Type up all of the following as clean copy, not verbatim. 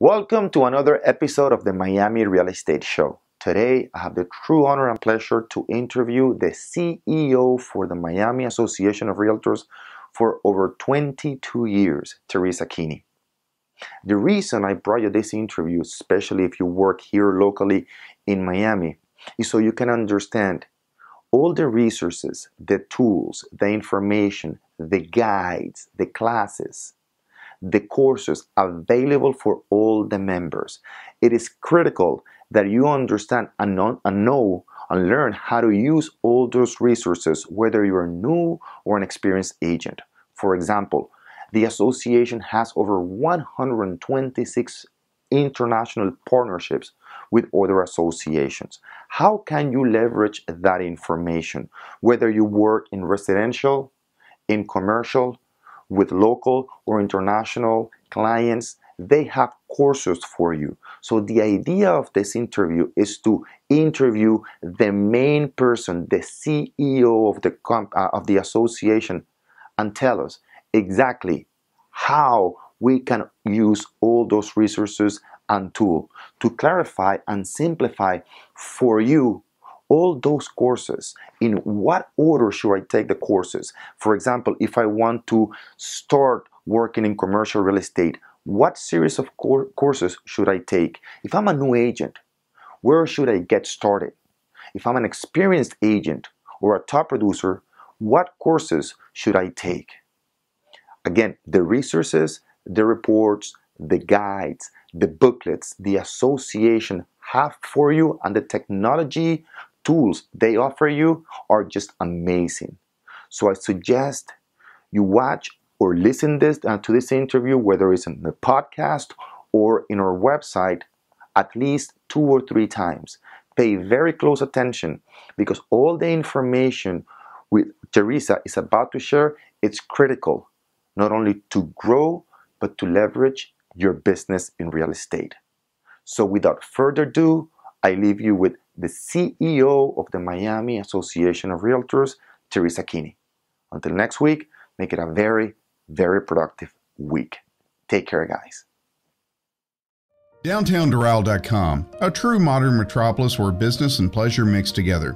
Welcome to another episode of the Miami Real Estate Show. Today, I have the true honor and pleasure to interview the CEO for the Miami Association of Realtors for over 22 years, Teresa Kinney. The reason I brought you this interview, especially if you work here locally in Miami, is so you can understand all the resources, the tools, the information, the guides, the classes, the courses available for all the members. It is critical that you understand and know and learn how to use all those resources, whether you're new or an experienced agent. For example, the association has over 126 international partnerships with other associations. How can you leverage that information, whether you work in residential, in commercial, with local or international clients? They have courses for you. So the idea of this interview is to interview the main person, the CEO of the association, and tell us exactly how we can use all those resources and tools to clarify and simplify for you all those courses. In what order should I take the courses? For example, if I want to start working in commercial real estate, what series of courses should I take? If I'm a new agent, where should I get started? If I'm an experienced agent or a top producer, what courses should I take? Again, the resources, the reports, the guides, the booklets, the association have for you, and the technology tools they offer you are just amazing. So I suggest you watch or listen to this interview, whether it's in the podcast or in our website, at least 2 or 3 times. Pay very close attention, because all the information with Teresa is about to share, it's critical not only to grow but to leverage your business in real estate. So without further ado, I leave you with the CEO of the Miami Association of Realtors, Teresa Kinney. Until next week, make it a very, very productive week. Take care, guys. DowntownDoral.com, a true modern metropolis where business and pleasure mix together.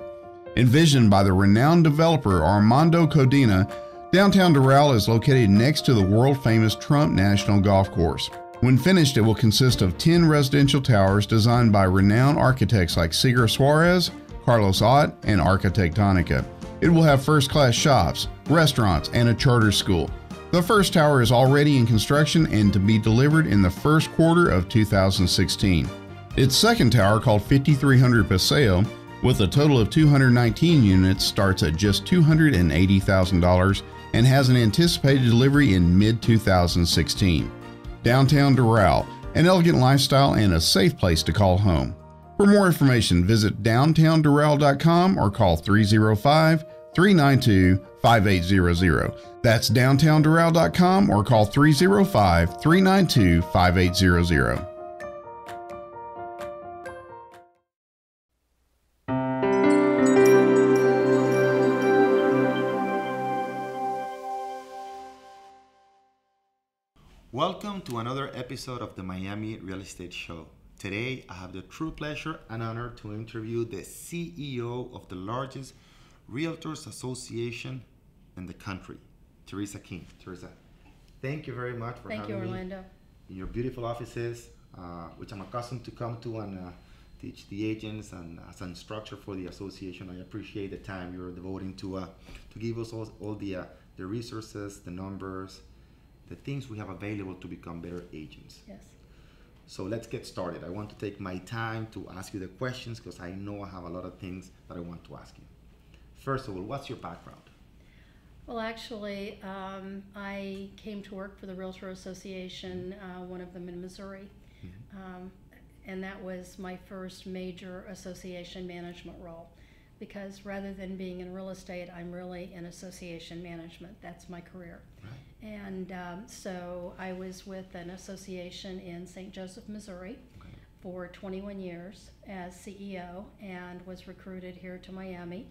Envisioned by the renowned developer Armando Codina, Downtown Doral is located next to the world-famous Trump National Golf Course. When finished, it will consist of 10 residential towers designed by renowned architects like Sigur Suarez, Carlos Ott, and Arquitectonica. It will have first-class shops, restaurants, and a charter school. The first tower is already in construction and to be delivered in the first quarter of 2016. Its second tower, called 5300 Paseo, with a total of 219 units, starts at just $280,000 and has an anticipated delivery in mid-2016. Downtown Doral, an elegant lifestyle and a safe place to call home. For more information, visit downtowndoral.com or call 305-392-5800. That's downtowndoral.com or call 305-392-5800. Welcome to another episode of the Miami Real Estate Show. Today, I have the true pleasure and honor to interview the CEO of the largest Realtors Association in the country, Teresa Kinney. Teresa, thank you very much for having me Orlando. In your beautiful offices, which I'm accustomed to come to and teach the agents and as an instructor for the association. I appreciate the time you're devoting to give us all the resources, the numbers, the things we have available to become better agents. Yes. So let's get started. I want to take my time to ask you the questions because I know I have a lot of things that I want to ask you. First of all, what's your background? Well, actually, I came to work for the Realtor Association, one of them in Missouri, and that was my first major association management role, because rather than being in real estate, I'm really in association management. That's my career. Right. And so I was with an association in St. Joseph, Missouri for 21 years as CEO, and was recruited here to Miami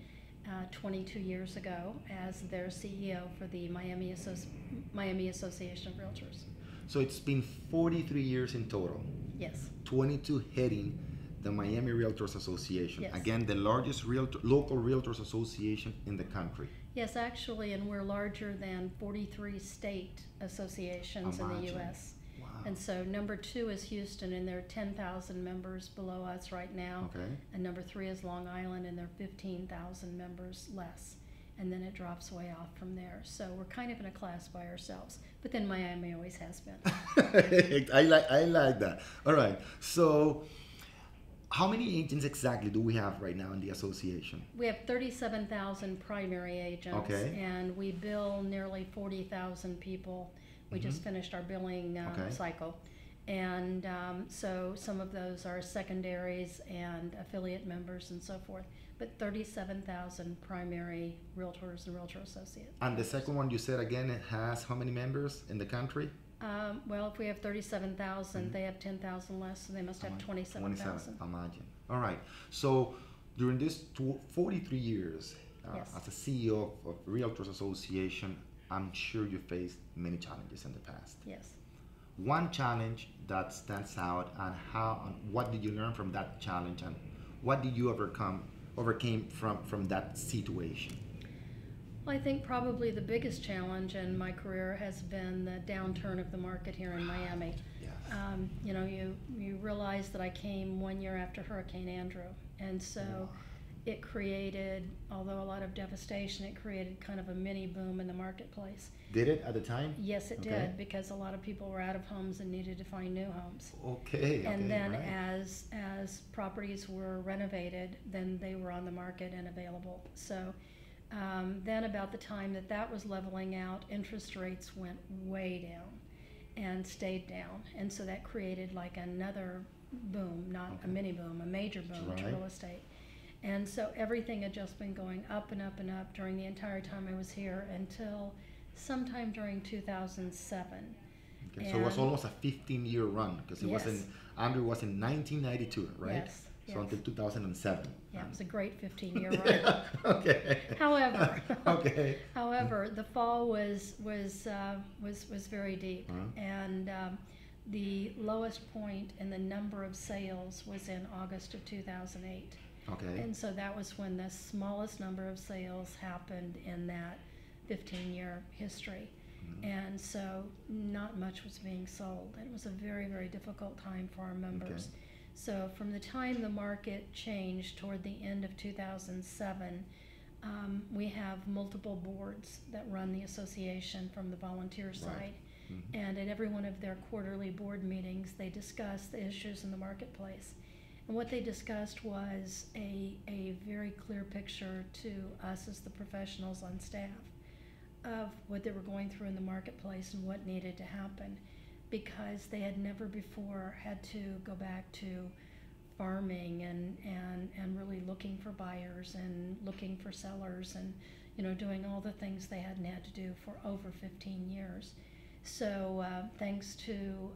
22 years ago as their CEO for the Miami Association of Realtors. So it's been 43 years in total. Yes. 22 heading the Miami Realtors Association. Yes. Again, the largest local realtors association in the country. Yes, actually, and we're larger than 43 state associations in the Imagine. U.S. Wow. And so number 2 is Houston, and there are 10,000 members below us right now. Okay. And number 3 is Long Island, and there are 15,000 members less. And then it drops way off from there. So we're kind of in a class by ourselves. But then Miami always has been. I like that. All right. So how many agents exactly do we have right now in the association? We have 37,000 primary agents, Okay. and we bill nearly 40,000 people. We just finished our billing cycle. And so some of those are secondaries and affiliate members and so forth. But 37,000 primary realtors and realtor associates. And the second one you said again, it has how many members in the country? Well, if we have 37,000, they have 10,000 less, so they must have 27,000. Imagine. All right. So during this 43 years Yes. as a CEO of Realtors Association, I'm sure you faced many challenges in the past. Yes. One challenge that stands out, and what did you learn from that challenge, and what did you overcame from that situation? Well, I think probably the biggest challenge in my career has been the downturn of the market here in Miami. Yes. You know, you realize that I came 1 year after Hurricane Andrew, and so it created, although a lot of devastation, it created kind of a mini boom in the marketplace. Did it at the time? Yes, it Okay. did, because a lot of people were out of homes and needed to find new homes. Okay. And then right. as properties were renovated, then they were on the market and available. So then about the time that was leveling out, interest rates went way down and stayed down. And so that created like another boom, not a mini boom, a major boom to real estate. And so everything had just been going up and up and up during the entire time I was here until sometime during 2007. Okay, so it was almost a 15-year run, because it Yes. Andrew was in 1992, right? Yes. So Yes. until 2007. Yeah, it was a great 15-year run. Okay. However, Okay. however, the fall was very deep, Uh-huh. and the lowest point in the number of sales was in August of 2008. Okay. And so that was when the smallest number of sales happened in that 15-year history. And so not much was being sold. It was a very, very difficult time for our members. Okay. So from the time the market changed toward the end of 2007, we have multiple boards that run the association from the volunteer side. And at every one of their quarterly board meetings, they discuss the issues in the marketplace. And what they discussed was a very clear picture to us as the professionals on staff of what they were going through in the marketplace and what needed to happen, because they had never before had to go back to farming and really looking for buyers and looking for sellers and, you know, doing all the things they hadn't had to do for over 15 years. So thanks to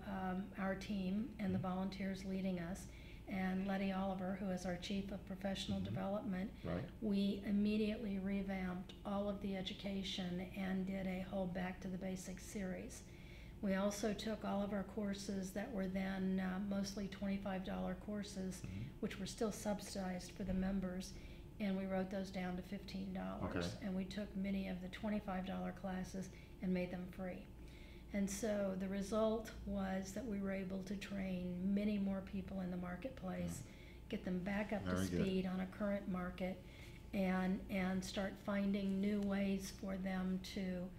our team and the volunteers leading us, and Letty Oliver, who is our Chief of Professional Development, Right. we immediately revamped all of the education and did a whole Back to the Basics series. We also took all of our courses that were then mostly $25 courses, which were still subsidized for the members, and we wrote those down to $15. Okay. And we took many of the $25 classes and made them free. And so the result was that we were able to train many more people in the marketplace, get them back up to Very good. speed on a current market, and start finding new ways for them to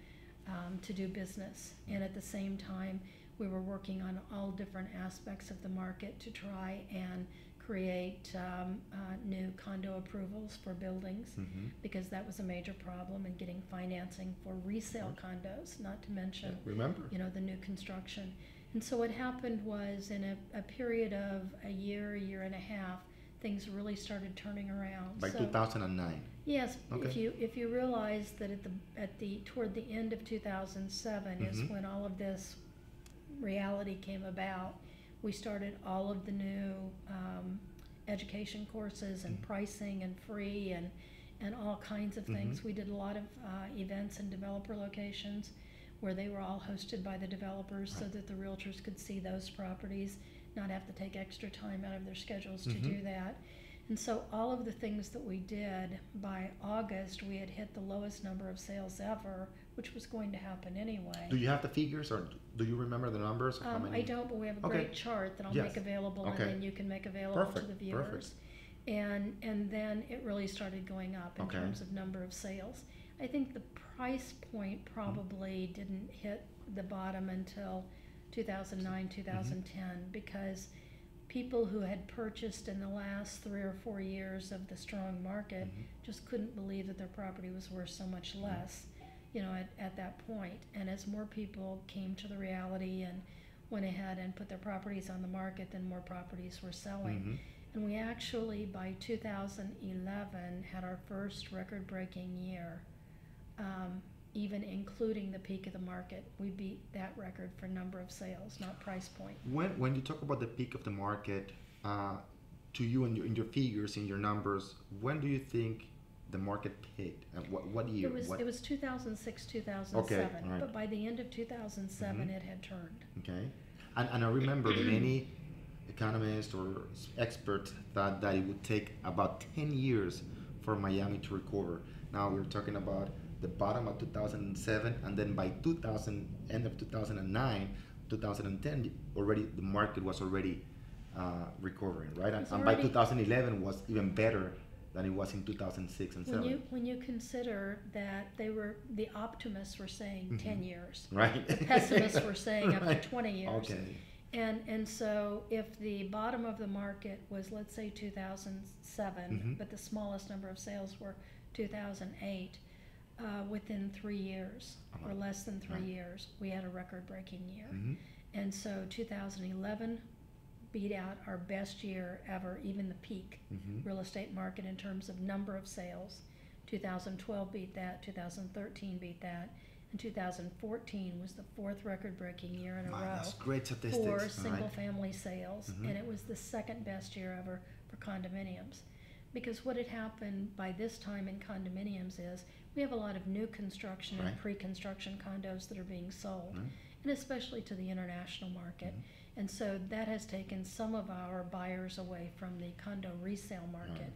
do business. And at the same time, we were working on all different aspects of the market to try and create new condo approvals for buildings, because that was a major problem in getting financing for resale condos, not to mention, Remember? you know, the new construction. And so what happened was, in a period of a year and a half, things really started turning around. By 2009. Yes, Okay. if you realize that toward the end of 2007 is when all of this reality came about. We started all of the new education courses and pricing and free and all kinds of things. We did a lot of events in developer locations where they were all hosted by the developers, so that the realtors could see those properties not have to take extra time out of their schedules to do that. And so all of the things that we did, by August, we had hit the lowest number of sales ever, which was going to happen anyway. Do you have the figures, or do you remember the numbers? Of how many? I don't, but we have a great chart that I'll make available, and then you can make available to the viewers. And then it really started going up in terms of number of sales. I think the price point probably didn't hit the bottom until 2009, 2010, because people who had purchased in the last 3 or 4 years of the strong market just couldn't believe that their property was worth so much less, at that point. And as more people came to the reality and went ahead and put their properties on the market, then more properties were selling. And we actually, by 2011, had our first record-breaking year, even including the peak of the market. We beat that record for number of sales, not price point. When you talk about the peak of the market, to you and in your figures, in your numbers, when do you think the market peaked? And what year? It was 2006, 2007. But by the end of 2007, it had turned. Okay. And I remember many economists or experts thought that it would take about 10 years for Miami to recover. Now we're talking about the bottom of 2007, and then by end of 2009, 2010, already the market was already recovering, right? And by 2011 was even better than it was in 2006 and 7. When you consider that the optimists were saying 10 years, right? The pessimists were saying up to 20 years. Okay. And so if the bottom of the market was, let's say, 2007, but the smallest number of sales were 2008, within 3 years or less than 3 years, we had a record-breaking year. And so 2011 beat out our best year ever, even the peak real estate market in terms of number of sales. 2012 beat that, 2013 beat that, and 2014 was the 4th record-breaking year in a row. That's great statistics. For single-family sales, and it was the 2nd best year ever for condominiums. Because what had happened by this time in condominiums is we have a lot of new construction and pre-construction condos that are being sold, and especially to the international market. And so that has taken some of our buyers away from the condo resale market.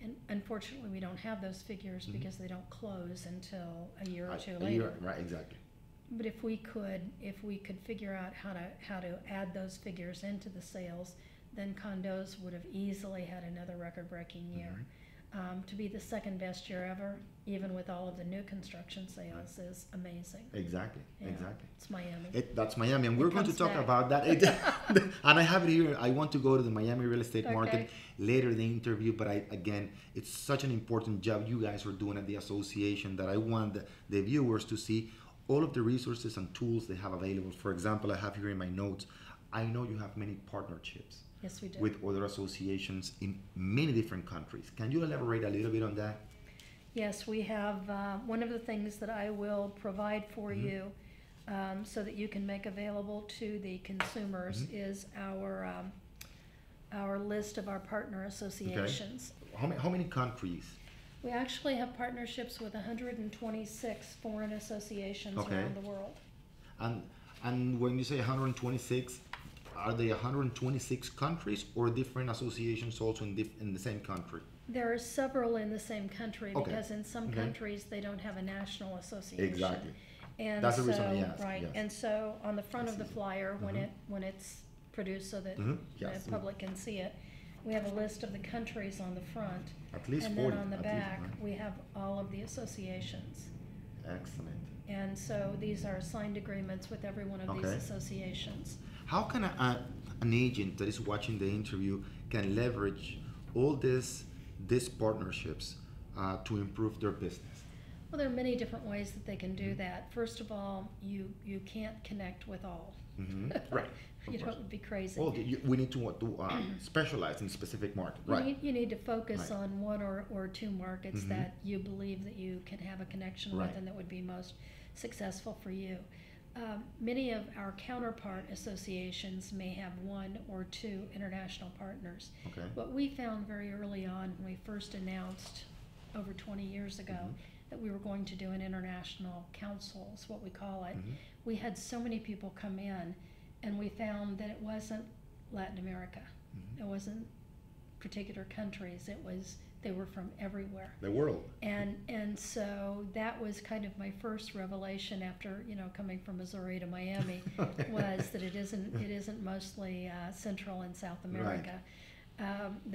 And unfortunately, we don't have those figures because they don't close until a year or two later. Right, exactly. But if we could figure out how to add those figures into the sales, then condos would have easily had another record-breaking year. To be the 2nd best year ever, even with all of the new construction sales, is amazing. Exactly. It's Miami. That's Miami, and we're going to talk about that. And I have it here. I want to go to the Miami real estate market later in the interview, but again, it's such an important job you guys are doing at the association that I want the viewers to see all of the resources and tools they have available. For example, I have here in my notes, I know you have many partnerships. Yes, we do. With other associations in many different countries. Can you elaborate a little bit on that? Yes, we have one of the things that I will provide for you so that you can make available to the consumers is our list of our partner associations. Okay. How many countries? We actually have partnerships with 126 foreign associations around the world. And when you say 126, are they 126 countries or different associations also in the same country? There are several in the same country because in some countries they don't have a national association. Exactly. And that's the reason I asked. Right. Yes. And so on the front of the flyer, when it's produced so that the public can see it, we have a list of the countries on the front. At least 40. And then on the back, we have all of the associations. Excellent. And so these are signed agreements with every one of these associations. How can an agent that is watching the interview can leverage all these partnerships to improve their business? Well, there are many different ways that they can do that. First of all, you can't connect with all. Right. It would be crazy. Well, we need to specialize in a specific market. Right. You need to focus on one or two markets that you believe that you can have a connection with and that would be most successful for you. Many of our counterpart associations may have 1 or 2 international partners. Okay. What we found very early on when we first announced over 20 years ago that we were going to do an international council, is what we call it, we had so many people come in, and we found that it wasn't Latin America. It wasn't particular countries. They were from everywhere. The world. And so that was kind of my first revelation after coming from Missouri to Miami, was that it isn't mostly Central and South America.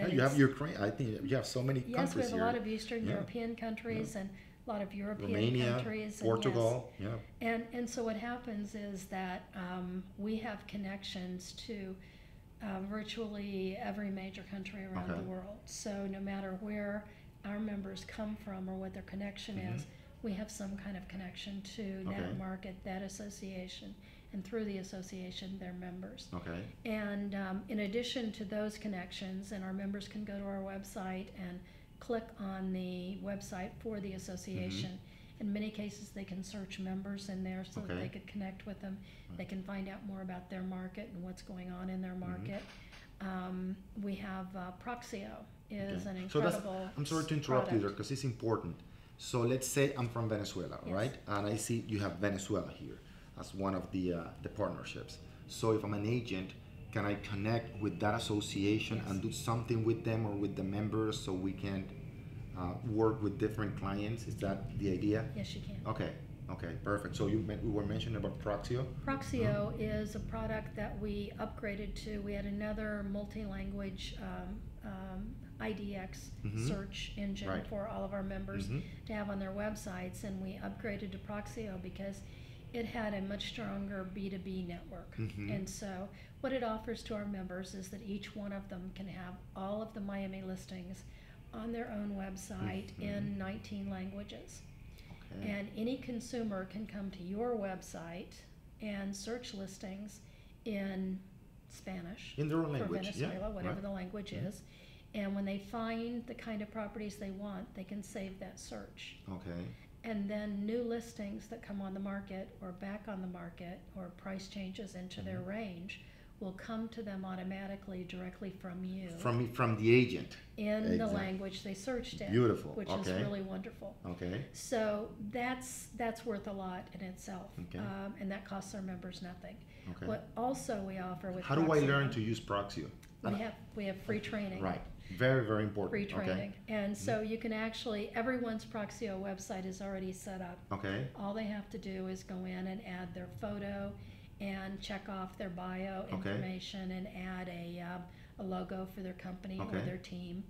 You have Ukraine. I think you have so many countries here. Yes, we have a lot of Eastern European countries and a lot of European Romania, countries. Portugal. And so what happens is that we have connections to virtually every major country around the world. So no matter where our members come from or what their connection is, we have some kind of connection to that market, that association, and through the association, they're members. And in addition to those connections, and our members can go to our website and click on the website for the association. In many cases, they can search members in there so that they could connect with them. They can find out more about their market and what's going on in their market. We have Proxio is an incredible I'm sorry to interrupt you there because it's important. So let's say I'm from Venezuela, right? And I see you have Venezuela here as one of the partnerships. So if I'm an agent, can I connect with that association and do something with them or with the members so we can work with different clients? Is that the idea? Yes, you can. Okay, perfect. So we were mentioning about Proxio. Proxio is a product that we upgraded to. We had another multi-language IDX search engine for all of our members to have on their websites, and we upgraded to Proxio because it had a much stronger B2B network. And so what it offers to our members is that each one of them can have all of the Miami listings on their own website in 19 languages. And any consumer can come to your website and search listings in Spanish, in their own language, for Venezuela, whatever the language is. And when they find the kind of properties they want, they can save that search. And then new listings that come on the market or back on the market or price changes into their range will come to them automatically directly from you. From the agent. In the language they searched in. Beautiful. Which is really wonderful. So that's worth a lot in itself. And that costs our members nothing. What also we offer with How do I learn to use Proxio? We have free training. Right. Very, very important. Free training. And so you can actually, everyone's Proxio website is already set up. All they have to do is go in and add their photo and check off their bio information and add a logo for their company or their team.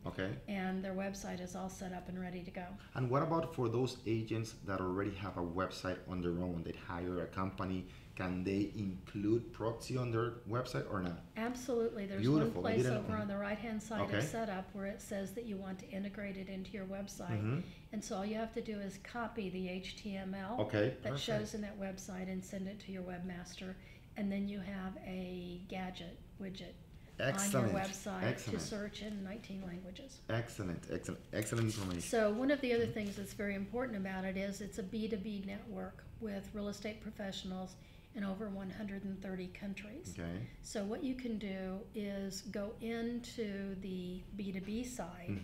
And their website is all set up and ready to go. And what about for those agents that already have a website on their own, that hire a company? Can they include Proxy on their website or not? Absolutely. There's one place over on the right-hand side of setup where it says that you want to integrate it into your website. And so all you have to do is copy the HTML that shows in that website and send it to your webmaster. And then you have a gadget widget on your website to search in 19 languages. Excellent information. So one of the other things that's very important about it is it's a B2B network with real estate professionals in over 130 countries. So what you can do is go into the B2B side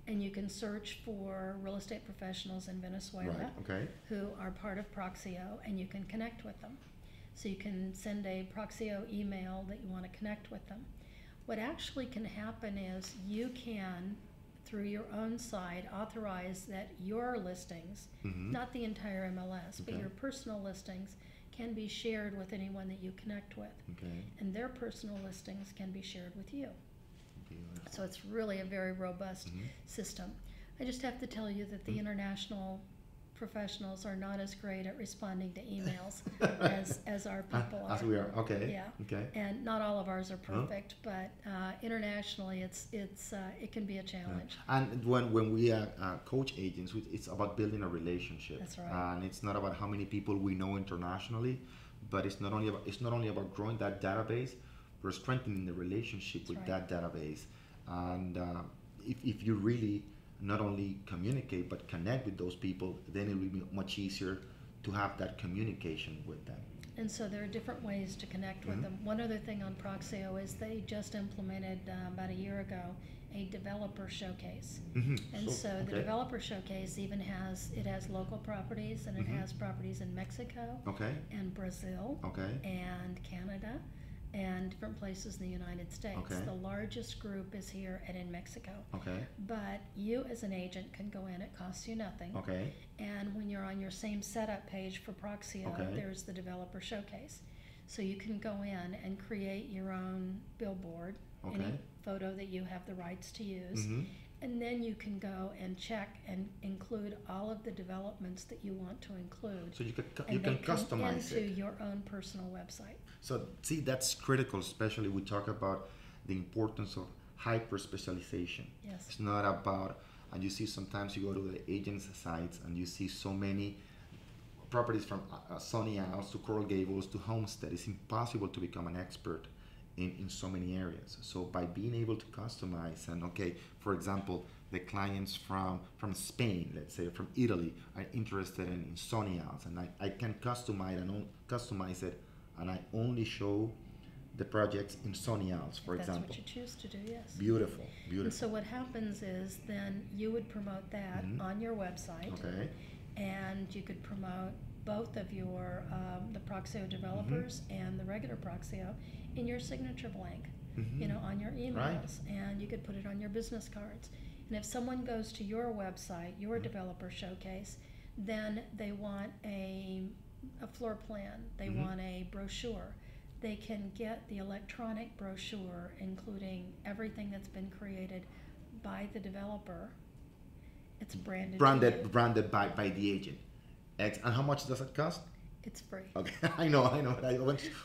and you can search for real estate professionals in Venezuela who are part of Proxio, and you can connect with them. So you can send a Proxio email that you want to connect with them. What actually can happen is you can, through your own side, authorize that your listings, not the entire MLS, but your personal listings, can be shared with anyone that you connect with. And their personal listings can be shared with you. So it's really a very robust system. I just have to tell you that the international professionals are not as great at responding to emails as our people are. As we are, And not all of ours are perfect, but internationally, it can be a challenge. And when we coach agents, it's about building a relationship. That's right. And it's not about how many people we know internationally, but it's not only about growing that database, we're strengthening the relationship with that database. And if you really not only communicate but connect with those people, then it will be much easier to have that communication with them. And so there are different ways to connect with them. One other thing on Proxio is they just implemented about a year ago a developer showcase. And so the developer showcase even has local properties, and it has properties in Mexico and Brazil and Canada and different places in the United States. Okay. The largest group is here and in Mexico. Okay. But you as an agent can go in, it costs you nothing. Okay. And when you're on your same setup page for Proxio, Okay. there's the developer showcase. So you can go in and create your own billboard, Okay. any photo that you have the rights to use. Mm-hmm. And then you can go and check and include all of the developments that you want to include. So you can And they come customize into it. your own personal website. So see, that's critical, especially we talk about the importance of hyper specialization. Yes. It's not about, and you see sometimes you go to the agent's sites and you see so many properties from Sunny Isles to Coral Gables to Homestead. It's impossible to become an expert in so many areas. So by being able to customize and, okay, for example, the clients from Spain, let's say from Italy, are interested in Sunny Isles, and I can customize it, and I only show the projects in Sunny Isles, for That's example. what you choose to do, yes. Beautiful, And beautiful. so what happens is then you would promote that Mhm. on your website, Okay. and you could promote both of your the Proxio developers and the regular Proxio in your signature blank, Mhm. you know, on your emails, and you could put it on your business cards. And if someone goes to your website, your developer showcase, then they want a floor plan, they Mhm. want a brochure. They can get the electronic brochure, including everything that's been created by the developer. It's branded. to you. Branded by the agent. And how much does it cost? It's free. Okay, I know. I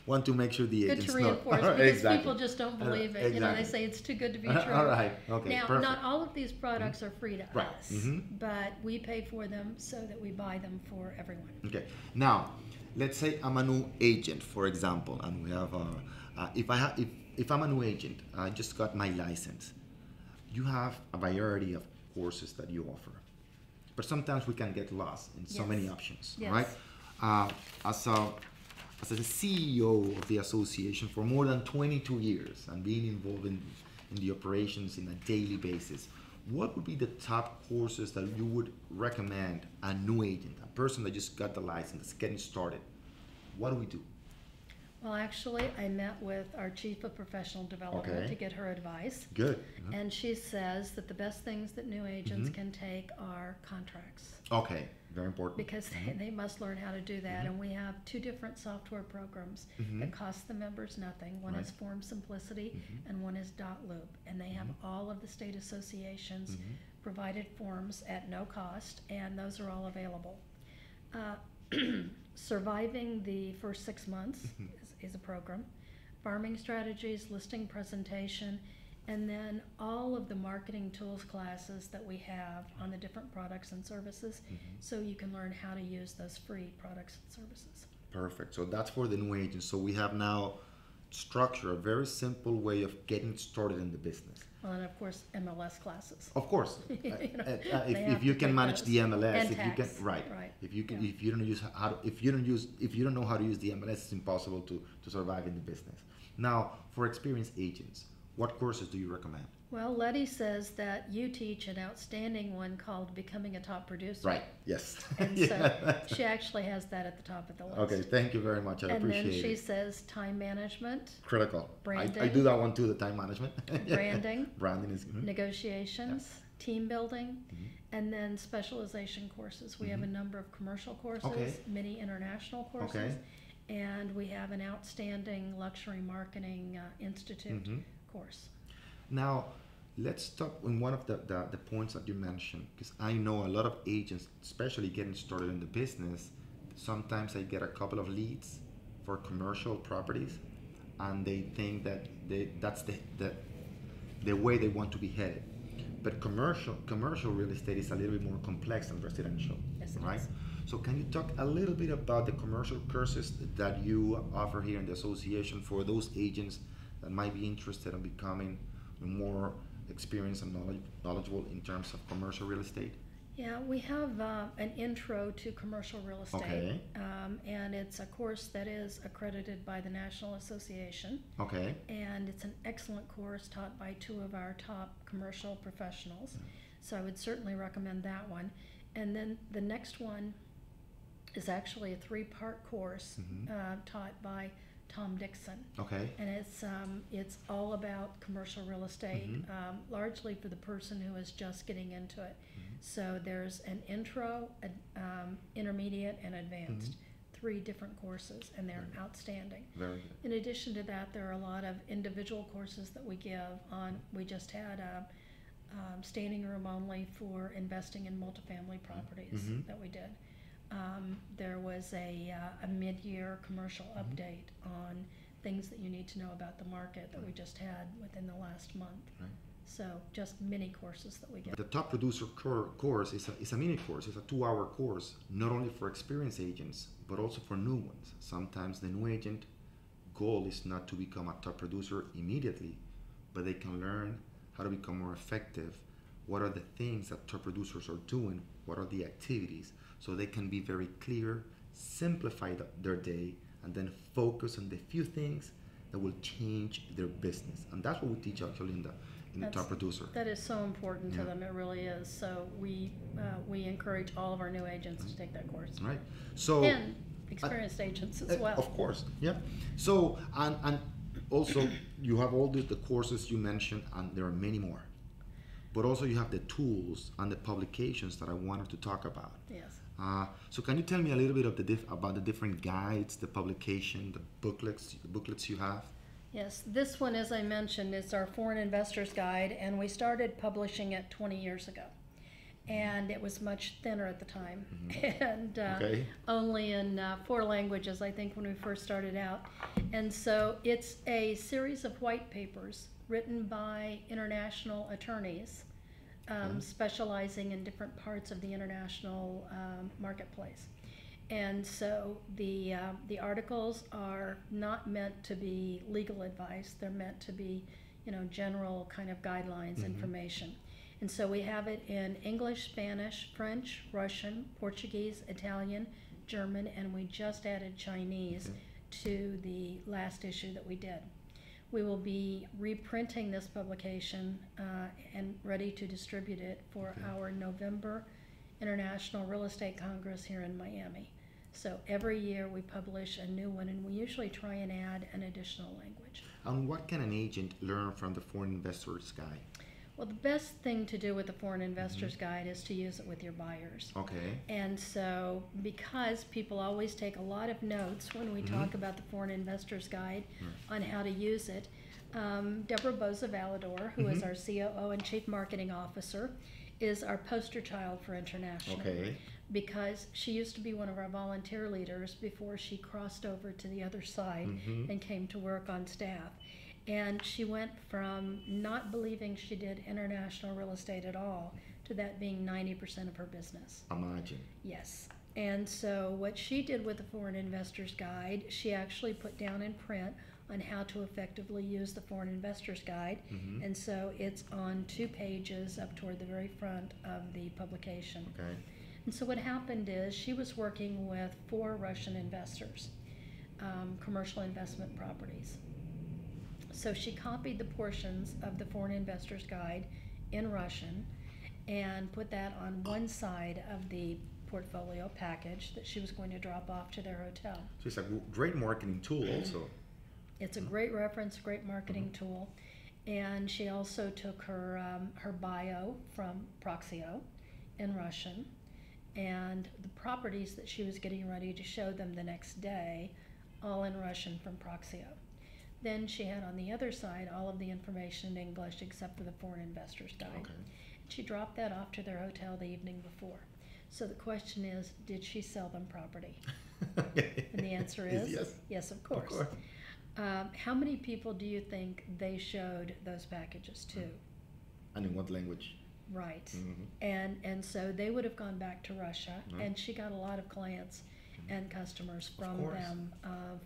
want to make sure the Good agents to know. reinforce because Exactly. people just don't believe it. You know, they Exactly. say it's too good to be true. All right. Okay. Now, Perfect. not all of these products are free to Right. us, Mhm. but we pay for them so that we buy them for everyone. Okay. Now, let's say I'm a new agent, for example, and we have if I'm a new agent, I just got my license. You have a variety of courses that you offer, but sometimes we can get lost in so Yes. many options, Yes. right? As a CEO of the association for more than 22 years and being involved in the operations in a daily basis, what would be the top courses that you would recommend a new agent, a person that just got the license, getting started? What do we do? Well, actually, I met with our chief of professional development Okay. to get her advice. Good. And she says that the best things that new agents can take are contracts, Okay, very important. because they must learn how to do that. And we have two different software programs that cost the members nothing. One is Right. Form Simplicity and one is Loop. And they have all of the state associations provided forms at no cost, and those are all available. Surviving the first 6 months is a program. Farming strategies, listing presentation, and then all of the marketing tools classes that we have on the different products and services, so you can learn how to use those free products and services. Perfect. So that's for the new agents. So we have now structure, a very simple way of getting started in the business. Well, and of course, MLS classes. Of course, You know, they have if you to can take manage those. the MLS, And if you tax. can, right. Right. If you can, Yeah. if you don't know how to use the MLS, it's impossible to survive in the business. Now, for experienced agents, what courses do you recommend? Well, Letty says that you teach an outstanding one called Becoming a Top Producer. Right. Yes. And Yeah. so she actually has that at the top of the list. Okay. Thank you very much. I And appreciate then she it. says time management, Critical. I branding. do that one too. The time management. branding, Branding is. negotiations, team building, and then specialization courses. We have a number of commercial courses, Okay. many international courses, Okay. and we have an outstanding luxury marketing institute course. Now, let's stop on one of the points that you mentioned, because I know a lot of agents, especially getting started in the business, sometimes I get a couple of leads for commercial properties, and they think that that's the way they want to be headed. But commercial real estate is a little bit more complex than residential, Yes, it right? is. So can you talk a little bit about the commercial courses that you offer here in the association for those agents that might be interested in becoming more experienced and knowledgeable in terms of commercial real estate? Yeah, we have an intro to commercial real estate, Okay. And it's a course that is accredited by the National Association, Okay. and it's an excellent course taught by two of our top commercial professionals. So I would certainly recommend that one. And then the next one is actually a 3-part course taught by Tom Dixon. Okay. And it's all about commercial real estate, largely for the person who is just getting into it. So there's an intro, intermediate, and advanced. 3 different courses, and they're outstanding. Very good. In addition to that, there are a lot of individual courses that we give on. We just had a standing room only for investing in multifamily properties that we did. There was a mid-year commercial update on things that you need to know about the market that we just had within the last month. Right. So just mini courses that we give. The top producer course is a mini course. It's a 2-hour course, not only for experienced agents, but also for new ones. Sometimes the new agent goal is not to become a top producer immediately, but they can learn how to become more effective. What are the things that top producers are doing? What are the activities? So they can be very clear, simplify their day, and then focus on the few things that will change their business. And that's what we teach actually in the top producer. That is so important to them. It really is. So we encourage all of our new agents to take that course. Right. So and experienced agents as well. Of course. Yeah. So and also you have all the courses you mentioned, and there are many more. But also you have the tools and the publications that I wanted to talk about. Yes. So can you tell me a little bit of about the different guides, the publication, the booklets you have? Yes, this one, as I mentioned, is our Foreign Investors Guide, and we started publishing it 20 years ago. And it was much thinner at the time, and only in 4 languages, I think, when we first started out. And so it's a series of white papers written by international attorneys specializing in different parts of the international marketplace. And so the articles are not meant to be legal advice. They're meant to be, general kind of guidelines, information. And so we have it in English, Spanish, French, Russian, Portuguese, Italian, German, and we just added Chinese to the last issue that we did. We will be reprinting this publication and ready to distribute it for our November International Real Estate Congress here in Miami. So every year we publish a new one, and we usually try and add an additional language. And what can an agent learn from the Foreign Investors Guide? Well, the best thing to do with the Foreign Investors Guide is to use it with your buyers. Okay. And so, because people always take a lot of notes when we talk about the Foreign Investors Guide on how to use it, Deborah Boza-Valador, who is our COO and Chief Marketing Officer, is our poster child for international. Okay. Because she used to be one of our volunteer leaders before she crossed over to the other side and came to work on staff. And she went from not believing she did international real estate at all to that being 90% of her business. Imagine. Yes. And so what she did with the Foreign Investors Guide, she actually put down in print on how to effectively use the Foreign Investors Guide. And so it's on 2 pages up toward the very front of the publication. Okay. And so what happened is she was working with 4 Russian investors, commercial investment properties. So she copied the portions of the Foreign Investors Guide in Russian and put that on one side of the portfolio package that she was going to drop off to their hotel. So it's a great marketing tool also. It's a great reference, great marketing tool. And she also took her bio from Proxio in Russian, and the properties that she was getting ready to show them the next day, all in Russian from Proxio. Then she had on the other side all of the information in English except for the Foreign Investors Guide. Okay. And she dropped that off to their hotel the evening before. So the question is, did she sell them property? And the answer is yes. Yes, of course. Of course. How many people do you think they showed those packages to? And in what language? Right. And so they would have gone back to Russia, and she got a lot of clients and customers from them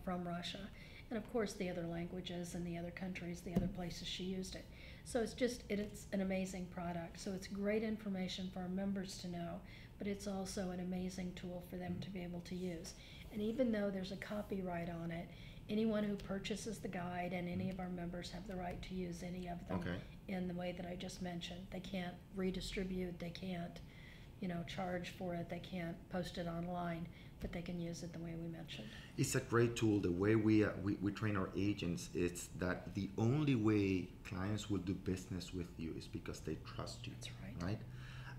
from Russia. And of course the other languages and the other countries, the other places she used it. So it's an amazing product. So it's great information for our members to know, but it's also an amazing tool for them to be able to use. And even though there's a copyright on it, anyone who purchases the guide and any of our members have the right to use any of them in the way that I just mentioned. They can't redistribute, they can't charge for it. They can't post it online, but they can use it the way we mentioned. It's a great tool. The way we train our agents is that the only way clients will do business with you is because they trust you. That's right. Right?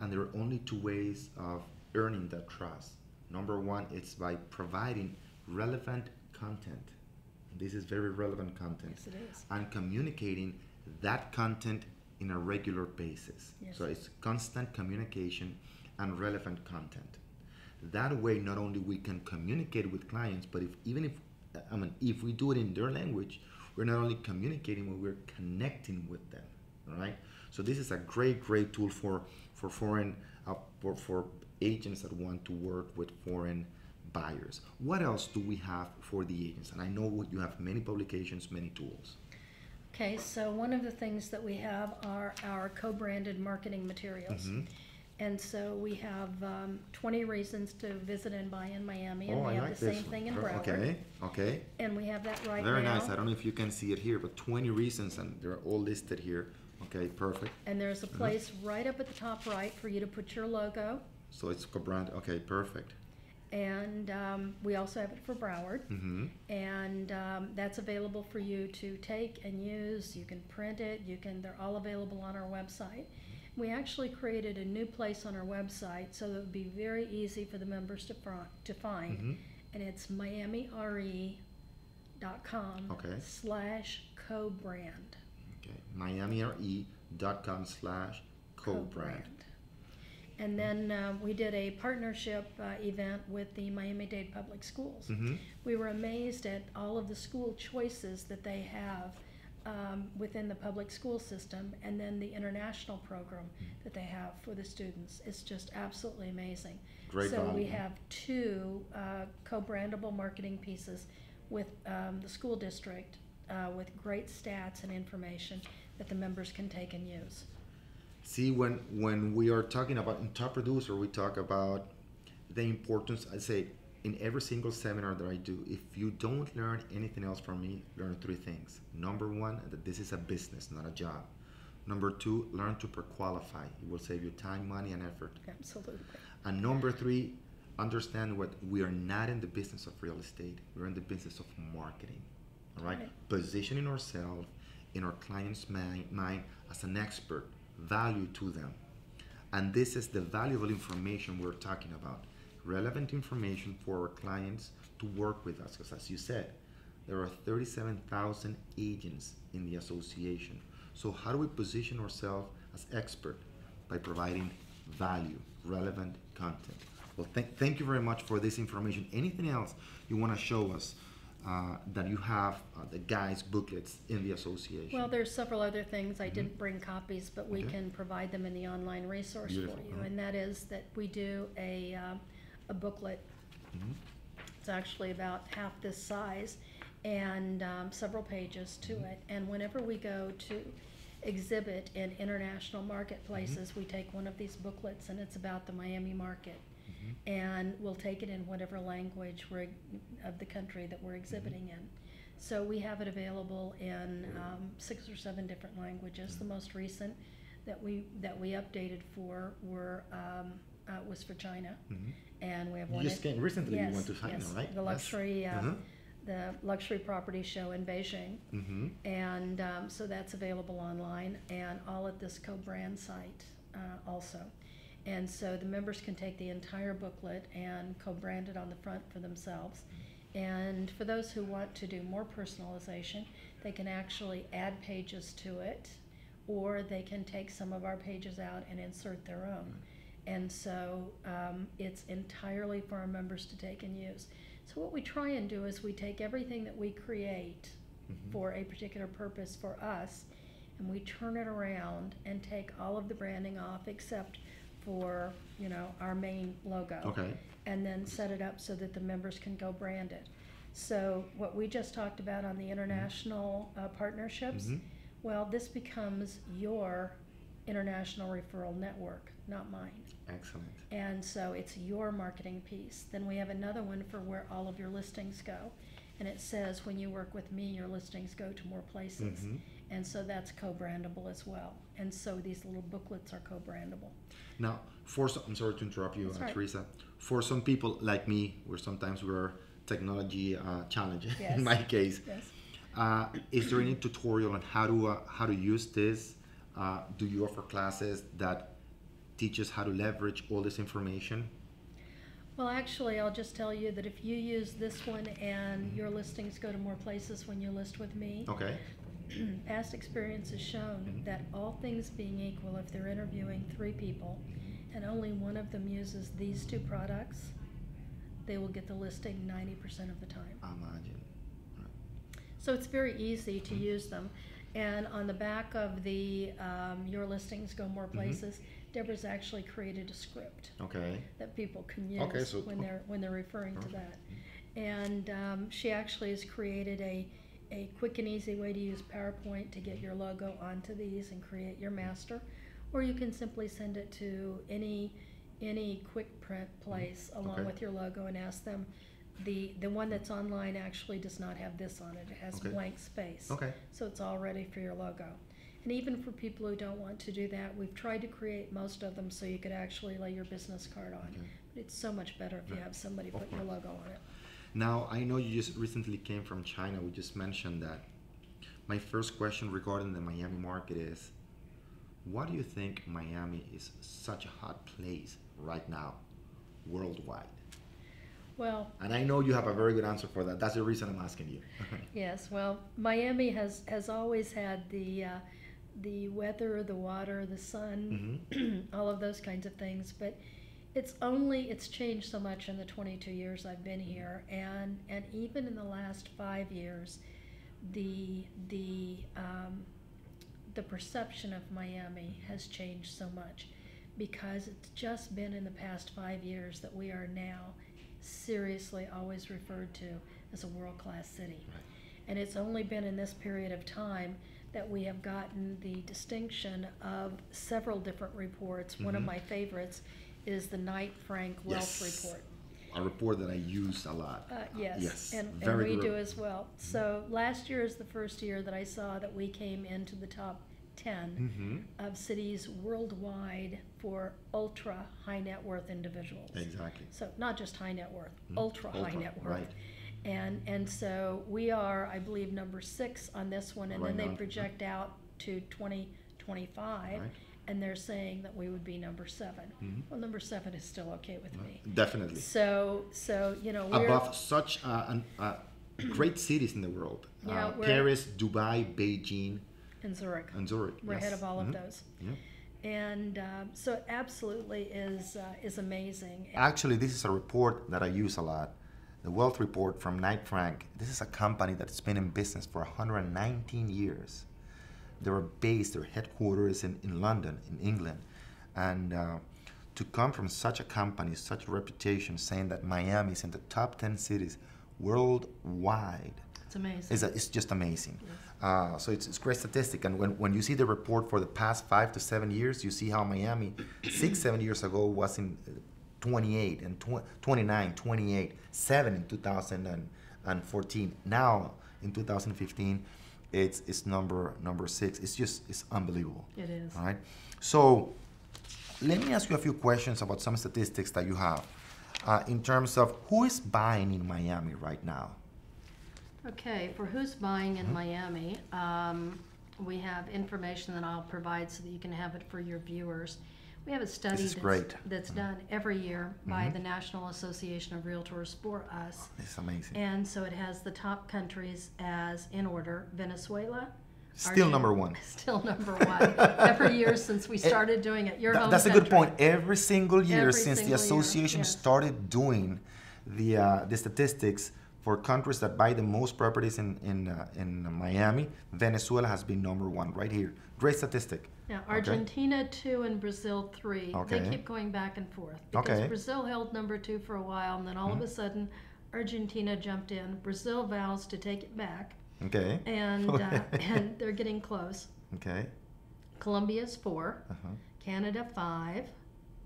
And there are only two ways of earning that trust. Number one, it's by providing relevant content. This is very relevant content. Yes, it is. And communicating that content in a regular basis. Yes. So it's constant communication and relevant content. That way, not only we can communicate with clients, but if we do it in their language, we're not only communicating, but we're connecting with them. All right. So this is a great tool for foreign for agents that want to work with foreign buyers. What else do we have for the agents? And I know you have many publications, many tools. Okay, so one of the things that we have are our co-branded marketing materials. Mm-hmm. And so we have 20 reasons to visit and buy in Miami, and we I have like the this same one. thing in Broward. Okay. And we have that right Very now. nice. I don't know if you can see it here, but 20 reasons, and they're all listed here. Okay, perfect. And there's a place right up at the top right for you to put your logo. So it's co-brand. Okay, perfect. And we also have it for Broward. Mm-hmm. And that's available for you to take and use. You can print it. They're all available on our website. We actually created a new place on our website so that it would be very easy for the members to find. Mm-hmm. And it's miamire.com/co-brand. Okay, miamire.com/co-brand. And then we did a partnership event with the Miami-Dade Public Schools. Mm-hmm. We were amazed at all of the school choices that they have within the public school system, and then the international program that they have for the students. It's just absolutely amazing. Great So value. we have two co-brandable marketing pieces with the school district with great stats and information that the members can take and use. See, when we are talking about in Top Producer, we talk about the importance. I say in every single seminar that I do, if you don't learn anything else from me, learn three things. Number one, that this is a business, not a job. Number two, learn to pre-qualify. It will save you time, money, and effort. Absolutely. And number three, understand what we are not in the business of real estate. We're in the business of marketing. All right? Positioning ourselves in our client's mind as an expert, value to them. And this is the valuable information we're talking about. Relevant information for our clients to work with us. Because as you said, there are 37,000 agents in the association. So how do we position ourselves as expert? By providing value, relevant content. Well, thank you very much for this information. Anything else you want to show us that you have, the guides, booklets in the association? Well, there's several other things. I didn't bring copies, but we can provide them in the online resource Beautiful. for you. And that is that we do a booklet. It's actually about half this size and several pages to it. And whenever we go to exhibit in international marketplaces, we take one of these booklets, and it's about the Miami market. And we'll take it in whatever language of the country that we're exhibiting in. So we have it available in 6 or 7 different languages. The most recent that we updated for was for China, and we have one. You just came recently. Yes, you went to China, yes, right? The luxury. Yes. The luxury property show in Beijing, and so that's available online and all at this co-brand site also. And so the members can take the entire booklet and co-brand it on the front for themselves. And for those who want to do more personalization, they can actually add pages to it, or they can take some of our pages out and insert their own. And so it's entirely for our members to take and use. So what we try and do is we take everything that we create for a particular purpose for us, and we turn it around and take all of the branding off except for, our main logo. Okay. And then set it up so that the members can go brand it. So what we just talked about on the international partnerships, well, this becomes your international referral network, not mine. Excellent. And so it's your marketing piece. Then we have another one for where all of your listings go. And it says when you work with me, your listings go to more places. And so that's co-brandable as well. And so these little booklets are co-brandable. Now, I'm sorry to interrupt you, That's right. Teresa. For some people like me, where sometimes we're technology challenged, Yes. in my case, Yes. is there any tutorial on how to use this? Do you offer classes that teaches how to leverage all this information? Well, actually, I'll just tell you that if you use this one and your listings go to more places when you list with me, Okay. past experience has shown that all things being equal, if they're interviewing 3 people and only one of them uses these 2 products, they will get the listing 90% of the time. Imagine. So it's very easy to use them. And on the back of the Your Listings Go More Places, Deborah's actually created a script Okay. that people can use Okay, so- when they're referring to that. And she actually has created a quick and easy way to use PowerPoint to get your logo onto these and create your master. Or you can simply send it to any quick print place along Okay. with your logo and ask them. The one that's online actually does not have this on it. It has Okay. blank space. Okay. So it's all ready for your logo. And even for people who don't want to do that, we've tried to create most of them so you could actually lay your business card on. Okay. But it's so much better if you have somebody put your logo on it. Now, I know you just recently came from China. We just mentioned that. My first question regarding the Miami market is, why do you think Miami is such a hot place right now, worldwide? Well, And I know you have a very good answer for that. That's the reason I'm asking you. yes, well, Miami has always had the weather, the water, the sun, all of those kinds of things. But it's changed so much in the 22 years I've been here, and even in the last 5 years, the perception of Miami has changed so much, because it's just been in the past 5 years that we are now seriously always referred to as a world-class city. Right. And it's only been in this period of time that we have gotten the distinction of several different reports. One of my favorites is the Knight Frank Wealth Yes. Report. A report that I use a lot. Yes, Yes, and very we good. do as well. So last year is the first year that I saw that we came into the top 10 of cities worldwide for ultra high net worth individuals. Exactly. So not just high net worth, ultra high Ultra, net worth. right. And so we are, I believe, number 6 on this one, and Right then they now. project out to 2025, Right. and they're saying that we would be number 7. Well, number 7 is still okay with me. Definitely. So you know, we're Above such great cities in the world. Yeah, we're- Paris, Dubai, Beijing, in Zurich. and Zurich. We're ahead of all of those. Yeah. And so it absolutely is amazing. Actually, this is a report that I use a lot. The Wealth Report from Knight Frank. This is a company that's been in business for 119 years. They were based, their headquarters in London, in England. And to come from such a company, such a reputation, saying that Miami is in the top 10 cities worldwide, It's amazing. it's just amazing. So it's great statistic. And when you see the report for the past 5 to 7 years, you see how Miami 6-7 years ago was in 28 and 29, 28, 7 in 2014. Now in 2015, it's number 6. It's unbelievable. It is. All right. So let me ask you a few questions about some statistics that you have in terms of who is buying in Miami right now. Okay, for who's buying in Miami, we have information that I'll provide so that you can have it for your viewers. We have a study This is great. that's done every year by the National Association of Realtors for us. It's amazing. And so it has the top countries as in order: Venezuela. Still number 1. Still number 1. Every year since we started doing it. Your home That's a good country. point. Every single year Every since single the year, association yes. started doing the statistics for countries that buy the most properties in Miami, Venezuela has been number 1 right here. Great statistic. Now, Argentina 2 and Brazil 3. Okay. They keep going back and forth. Because Okay. Brazil held number 2 for a while, and then all of a sudden, Argentina jumped in. Brazil vows to take it back, Okay. and they're getting close. Okay. Colombia's 4, Uh-huh. Canada 5,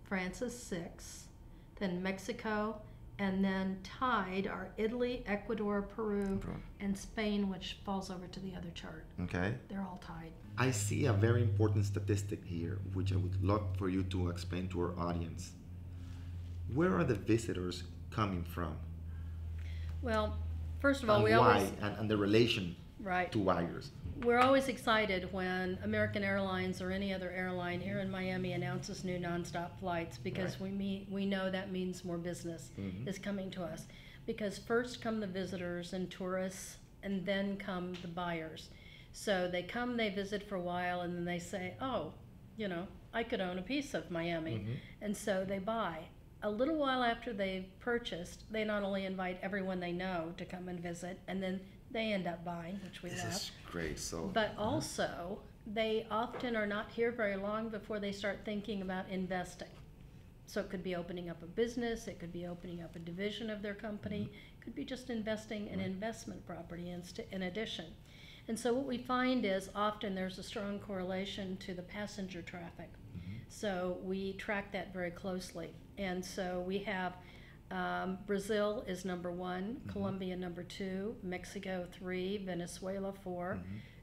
France is 6, then Mexico and then tied are Italy, Ecuador, Peru, and Spain, which falls over to the other chart. Okay. They're all tied. I see a very important statistic here, which I would love for you to explain to our audience. Where are the visitors coming from? Well, first of all, And we why? always And the relation right. to buyers. We're always excited when American Airlines or any other airline here in Miami announces new nonstop flights, because we know that means more business is coming to us. Because first come the visitors and tourists, and then come the buyers. So they come, they visit for a while, and then they say, oh, you know, I could own a piece of Miami. And so they buy. A little while after they've purchased, they not only invite everyone they know to come and visit, and then they end up buying, which we love. This is great. So, but also, they often are not here very long before they start thinking about investing. So it could be opening up a business, it could be opening up a division of their company, it could be just investing in investment property in addition. And so what we find is often there's a strong correlation to the passenger traffic. So we track that very closely. And so we have Brazil is number 1, Colombia number 2, Mexico 3, Venezuela 4.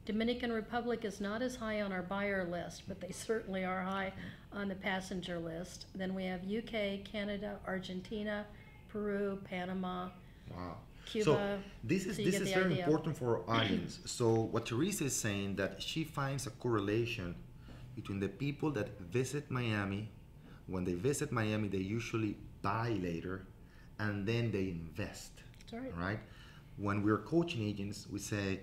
Dominican Republic is not as high on our buyer list, but they certainly are high on the passenger list. Then we have UK, Canada, Argentina, Peru, Panama, wow. Cuba. So this is very idea. important for our audience. So what Teresa is saying, that she finds a correlation between the people that visit Miami. When they visit Miami, they usually buy later, and then they invest. That's right. Right? When we're coaching agents, we say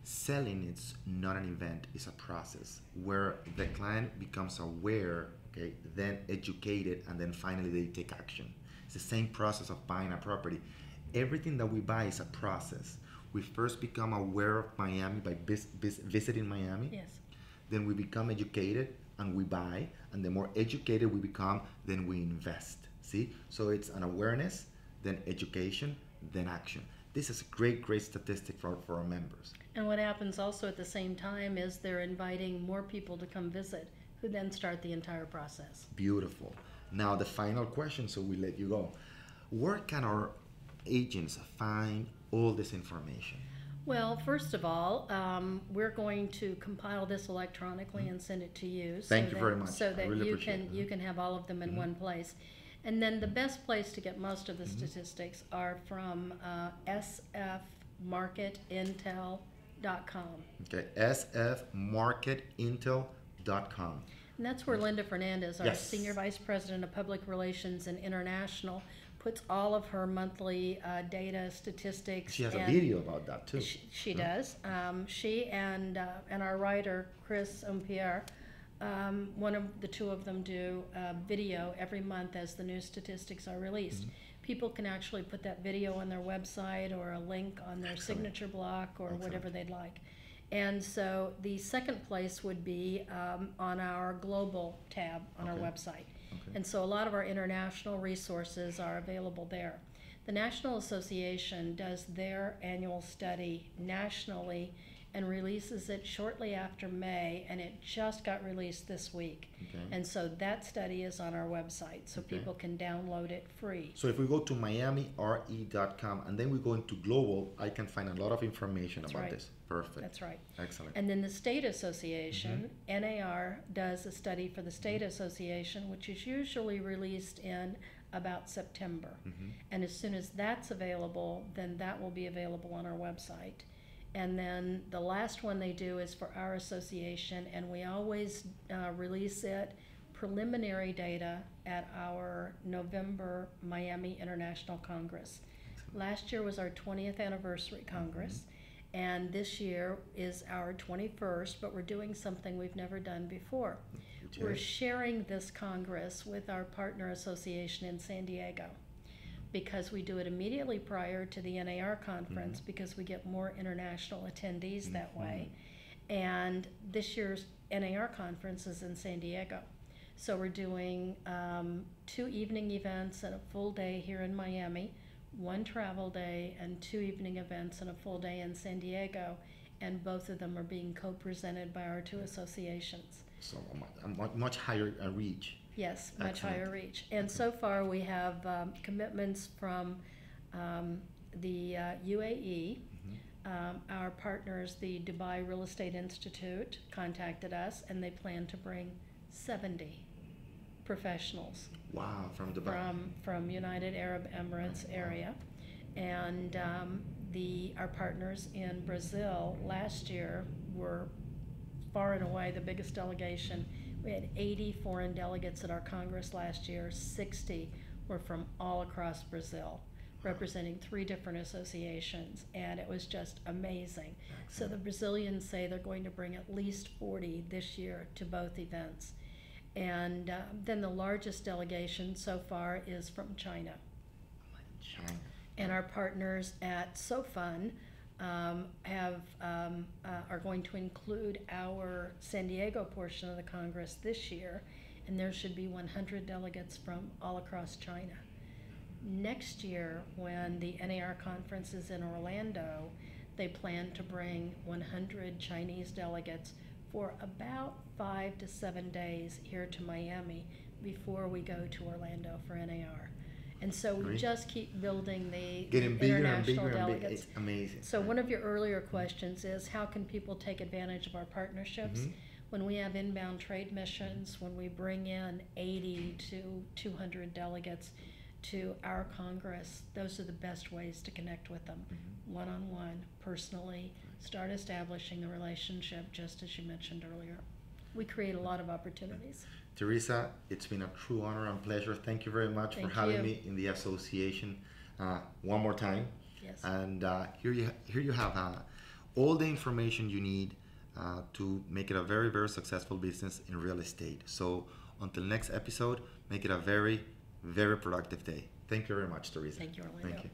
selling is not an event, it's a process where the client becomes aware, okay, then educated, and then finally they take action. It's the same process of buying a property. Everything that we buy is a process. We first become aware of Miami by visiting Miami. Yes. Then we become educated and we buy, and the more educated we become, then we invest. See? So it's an awareness, then education, then action. This is a great statistic for our members. And what happens also at the same time is they're inviting more people to come visit, who then start the entire process. Beautiful. Now the final question, so we let you go. Where can our agents find all this information? Well, first of all, we're going to compile this electronically and send it to you. Thank you very much. So that really you can have all of them in one place. And then the best place to get most of the statistics are from sfmarketintel.com. Okay, sfmarketintel.com. And that's where Linda Fernandez, our Yes. Senior Vice President of Public Relations and International, puts all of her monthly data, statistics. She has a video about that too. She does. She and our writer, Chris Umpierre, one of the two of them do a video every month as the new statistics are released. People can actually put that video on their website or a link on their signature block or whatever they'd like. And so the second place would be on our global tab on our website. And so a lot of our international resources are available there. The National Association does their annual study nationally and releases it shortly after May, and it just got released this week. And so that study is on our website, so people can download it free. So if we go to miamire.com and then we go into global, I can find a lot of information about this. Perfect. That's right. Excellent. And then the State Association, NAR, does a study for the State Association, which is usually released in about September. And as soon as that's available, then that will be available on our website. And then the last one they do is for our association, and we always release it, preliminary data, at our November Miami International Congress. Last year was our 20th anniversary Congress, and this year is our 21st, but we're doing something we've never done before. We're sharing this Congress with our partner association in San Diego, because we do it immediately prior to the NAR conference, because we get more international attendees that way. And this year's NAR conference is in San Diego. So we're doing 2 evening events and a full day here in Miami, 1 travel day, and 2 evening events and a full day in San Diego. And both of them are being co-presented by our 2 associations. So a much higher reach. Yes, much Excellent. higher reach. And so far, we have commitments from the UAE. Our partners, the Dubai Real Estate Institute, contacted us, and they plan to bring 70 professionals. Wow, from Dubai. From United Arab Emirates area. And our partners in Brazil last year were far and away the biggest delegation. We had 80 foreign delegates at our Congress last year. 60 were from all across Brazil, representing 3 different associations, and it was just amazing. So the Brazilians say they're going to bring at least 40 this year to both events. And then the largest delegation so far is from China. China. And our partners at SoFun are going to include our San Diego portion of the Congress this year, and there should be 100 delegates from all across China. Next year, when the NAR conference is in Orlando, they plan to bring 100 Chinese delegates for about 5 to 7 days here to Miami before we go to Orlando for NAR. And so we just keep building the Getting bigger and international bigger and bigger. delegates. It's amazing. So one of your earlier questions is, how can people take advantage of our partnerships? When we have inbound trade missions, when we bring in 80 to 200 delegates to our Congress, those are the best ways to connect with them, one-on-one, personally, start establishing the relationship, just as you mentioned earlier. We create a lot of opportunities. Teresa, it's been a true honor and pleasure. Thank you very much for having me in the association one more time. Yes. And here you have all the information you need to make it a very, very successful business in real estate. So until next episode, make it a very, very productive day. Thank you very much, Teresa. Thank you, Orlando. Thank you.